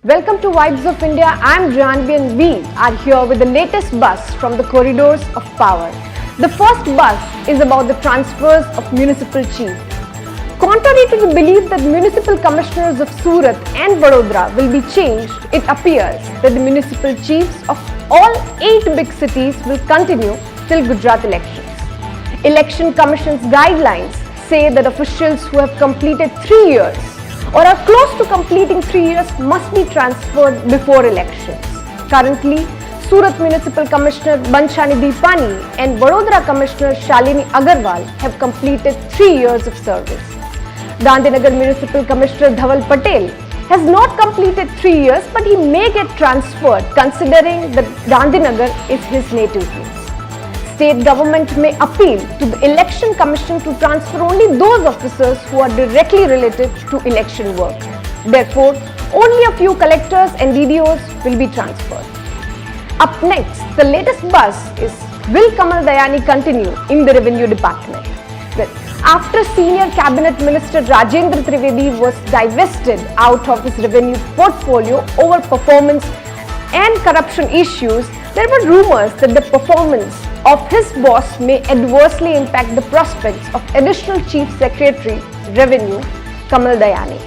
Welcome to Vibes of India. I'm Janvi and we are here with the latest buzz from the corridors of power. The first buzz is about the transfers of municipal chiefs. Contrary to the belief that municipal commissioners of Surat and Vadodara will be changed, it appears that the municipal chiefs of all 8 big cities will continue till Gujarat elections. Election Commission's guidelines say that officials who have completed 3 years or are close to completing 3 years must be transferred before elections. Currently, Surat Municipal Commissioner Banchani Pani and Vadodara Commissioner Shalini Agarwal have completed 3 years of service. Gandhinagar Municipal Commissioner Dhaval Patel has not completed 3 years, but he may get transferred considering that Gandhinagar is his native place. State government may appeal to the Election Commission to transfer only those officers who are directly related to election work. Therefore, only a few collectors and DDOs will be transferred. Up next, the latest buzz is, will Kamal Dayani continue in the Revenue Department? Well, after Senior Cabinet Minister Rajendra Trivedi was divested out of his revenue portfolio over performance and corruption issues, there were rumors that the performance of his boss may adversely impact the prospects of additional Chief Secretary Revenue, Kamal Dayani.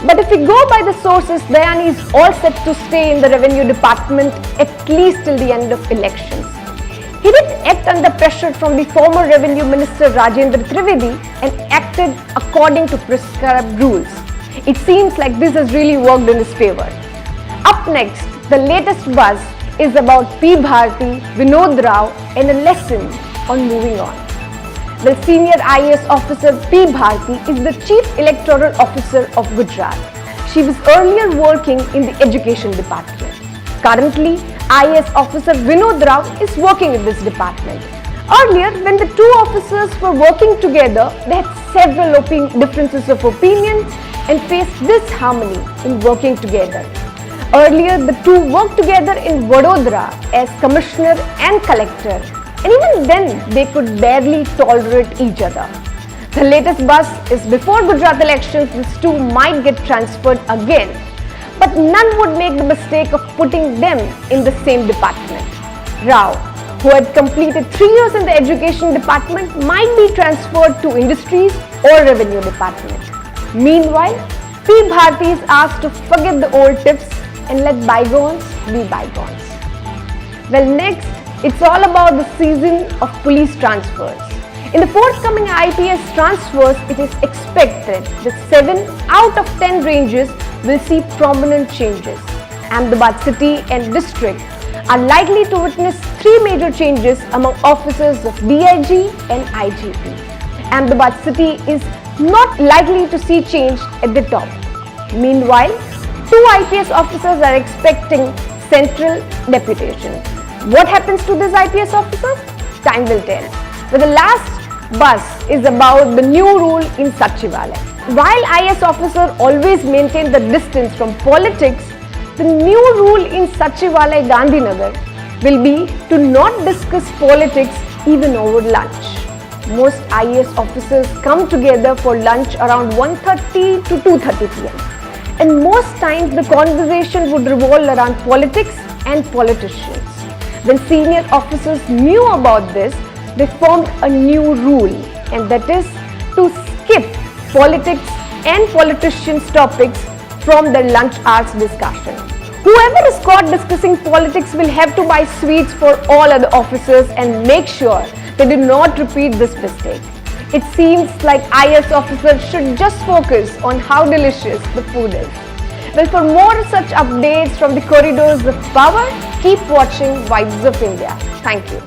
But if we go by the sources, Dayani is all set to stay in the Revenue Department at least till the end of elections. He did act under pressure from the former Revenue Minister Rajendra Trivedi and acted according to prescribed rules. It seems like this has really worked in his favor. Up next, the latest buzz is about P. Bharti, Vinod Rao and a lesson on moving on. The Senior IAS Officer P. Bharti is the Chief Electoral Officer of Gujarat. She was earlier working in the Education Department. Currently, IAS Officer Vinod Rao is working in this department. Earlier, when the two officers were working together, they had several differences of opinions and faced disharmony in working together. Earlier, the two worked together in Vadodara as commissioner and collector, and even then they could barely tolerate each other. The latest buzz is before Gujarat elections, these two might get transferred again, but none would make the mistake of putting them in the same department. Rao, who had completed 3 years in the Education Department, might be transferred to Industries or Revenue Department. Meanwhile, P. Bharti is asked to forget the old tips and let bygones be bygones. Well, next, it's all about the season of police transfers. In the forthcoming IPS transfers, it is expected that 7 out of 10 ranges will see prominent changes. Ahmedabad city and district are likely to witness 3 major changes among officers of DIG and IGP. Ahmedabad city is not likely to see change at the top. Meanwhile, 2 IPS officers are expecting central deputation. What happens to these IPS officers? Time will tell. But the last buzz is about the new rule in Sachivalaya. While IAS officer always maintain the distance from politics, the new rule in Sachivalaya Gandhinagar will be to not discuss politics even over lunch. Most IAS officers come together for lunch around 1:30 to 2:30 p.m. And most times the conversation would revolve around politics and politicians. When senior officers knew about this, they formed a new rule, and that is to skip politics and politicians' topics from their lunch hours discussion. Whoever is caught discussing politics will have to buy sweets for all other officers and make sure they do not repeat this mistake. It seems like IAS officers should just focus on how delicious the food is. Well, for more such updates from the corridors of power, keep watching Vibes of India. Thank you.